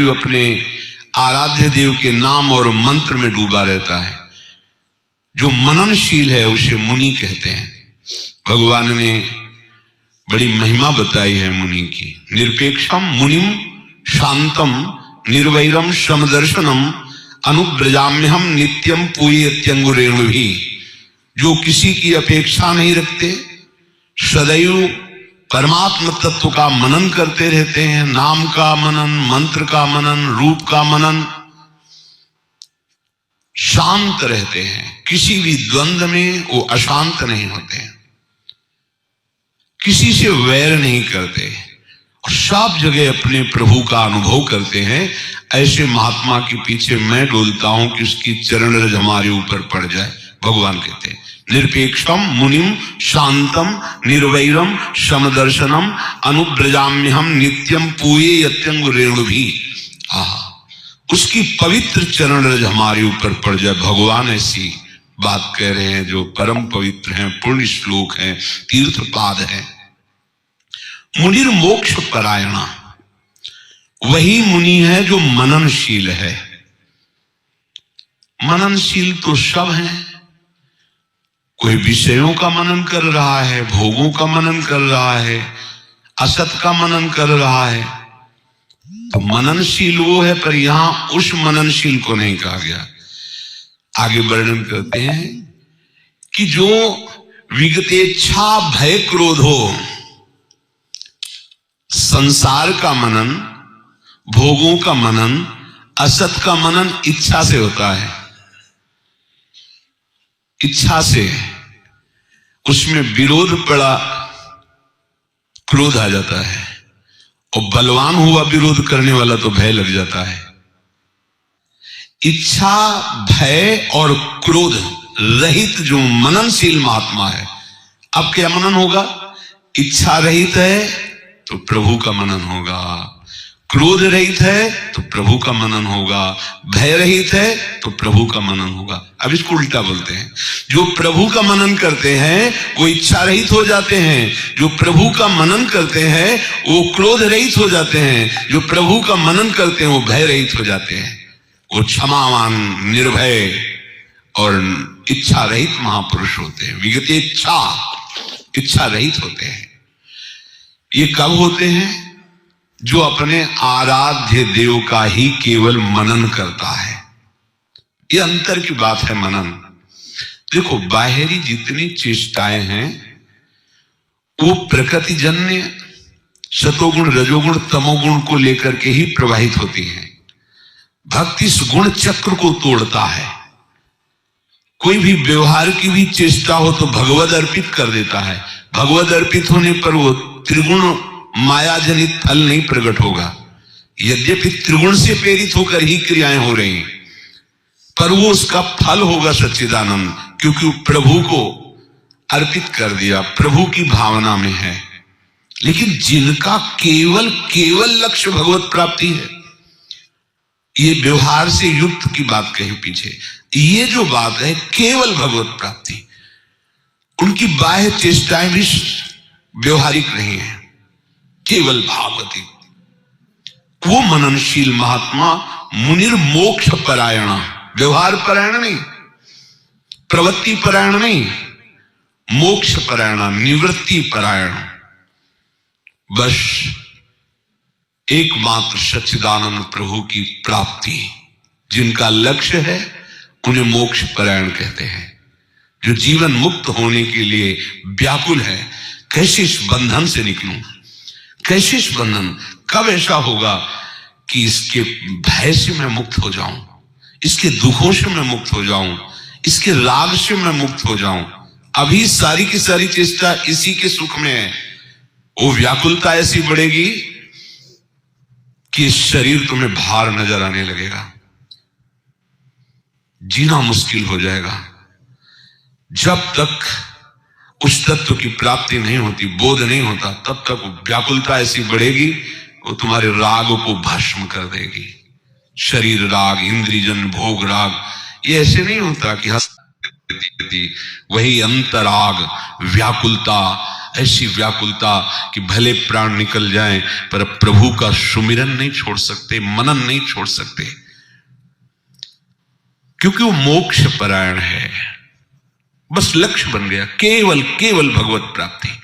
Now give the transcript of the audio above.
अपने आराध्य देव के नाम और मंत्र में डूबा रहता है। जो मननशील है उसे मुनि कहते हैं। भगवान ने बड़ी महिमा बताई है मुनि की। निरपेक्षम मुनिम शांतम निर्वैरम समदर्शनम अनुब्रजाम्यहम नित्यम पूयत्यंगुरेणु भी। जो किसी की अपेक्षा नहीं रखते, सदैव परमात्म तत्व का मनन करते रहते हैं। नाम का मनन, मंत्र का मनन, रूप का मनन, शांत रहते हैं। किसी भी द्वंद्व में वो अशांत नहीं होते हैं, किसी से वैर नहीं करते और सब जगह अपने प्रभु का अनुभव करते हैं। ऐसे महात्मा के पीछे मैं डोलता हूं कि उसकी चरण रज हमारे ऊपर पड़ जाए। भगवान कहते हैं निरपेक्षम मुनिम शांतम निर्वैरम समदर्शनम अनुब्रजाम्यहम नित्यम पूये यत्यंग रेणु भी। उसकी पवित्र चरण रज हमारे ऊपर पड़ जाए। भगवान ऐसी बात कह रहे हैं जो परम पवित्र हैं, पुण्य श्लोक हैं, तीर्थपाद हैं। मुनिर मोक्ष परायणा, वही मुनि है जो मननशील है। मननशील तो सब हैं। कोई विषयों का मनन कर रहा है, भोगों का मनन कर रहा है, असत का मनन कर रहा है, तो मननशील वो है। पर यहां उस मननशील को नहीं कहा गया। आगे वर्णन करते हैं कि जो विगतेच्छा भय क्रोध हो, संसार का मनन, भोगों का मनन, असत का मनन इच्छा से होता है। इच्छा से उसमें विरोध पड़ा, क्रोध आ जाता है, और बलवान हुआ विरोध करने वाला तो भय लग जाता है। इच्छा, भय और क्रोध रहित जो मननशील महात्मा है, अब क्या मनन होगा? इच्छा रहित है तो प्रभु का मनन होगा, क्रोध रहित है तो प्रभु का मनन होगा, भय रहित है तो प्रभु का मनन होगा। अब इसको उल्टा बोलते हैं, जो प्रभु का मनन करते हैं वो इच्छा रहित हो जाते हैं, जो प्रभु का मनन करते हैं वो क्रोध रहित हो जाते हैं, जो प्रभु का मनन करते हैं वो भय रहित हो जाते हैं। वो क्षमावान, निर्भय और इच्छा रहित महापुरुष होते हैं। विगत इच्छा रहित होते हैं। ये कब होते हैं? जो अपने आराध्य देव का ही केवल मनन करता है। ये अंतर की बात है मनन। देखो, बाहरी जितनी चेष्टाएं हैं वो प्रकृति जन्य सतोगुण, रजोगुण, तमोगुण को लेकर के ही प्रवाहित होती हैं। भक्ति इस गुण चक्र को तोड़ता है। कोई भी व्यवहार की भी चेष्टा हो तो भगवद अर्पित कर देता है। भगवद अर्पित होने पर वो त्रिगुण माया जनित फल नहीं प्रकट होगा। यद्यपि त्रिगुण से प्रेरित होकर ही क्रियाएं हो रही हैं, पर वो उसका फल होगा सच्चिदानंद, क्योंकि वो प्रभु को अर्पित कर दिया, प्रभु की भावना में है। लेकिन जिनका केवल लक्ष्य भगवत प्राप्ति है, ये व्यवहार से युक्त की बात कही पीछे, ये जो बात है केवल भगवत प्राप्ति, उनकी बाह्य चेष्टाएं भी व्यवहारिक नहीं है, केवल भागवती। वो मननशील महात्मा मुनिर मोक्ष परायण, व्यवहार परायण नहीं, प्रवृत्ति परायण नहीं, मोक्ष परायण, निवृत्ति परायण। बस एकमात्र सच्चिदानंद प्रभु की प्राप्ति जिनका लक्ष्य है उन्हें मोक्ष परायण कहते हैं। जो जीवन मुक्त होने के लिए व्याकुल है, कैसे इस बंधन से निकलूं, कैसे इस बंधन, कब ऐसा होगा कि इसके भय से मैं मुक्त हो जाऊं, इसके दुखों से मैं मुक्त हो जाऊं, इसके राग से मैं मुक्त हो जाऊं। अभी सारी की सारी चेष्टा इसी के सुख में है। वो व्याकुलता ऐसी बढ़ेगी कि शरीर तुम्हें भार नजर आने लगेगा, जीना मुश्किल हो जाएगा। जब तक उस तत्व की प्राप्ति नहीं होती, बोध नहीं होता, तब तक व्याकुलता ऐसी बढ़ेगी वो तुम्हारे राग को भस्म कर देगी। शरीर राग, इंद्रियजन भोग राग, ये ऐसे नहीं होता कि वही अंतराग, व्याकुलता, ऐसी व्याकुलता कि भले प्राण निकल जाएं पर प्रभु का सुमिरन नहीं छोड़ सकते, मनन नहीं छोड़ सकते, क्योंकि वो मोक्ष परायण है। बस लक्ष्य बन गया केवल केवल भगवत प्राप्ति।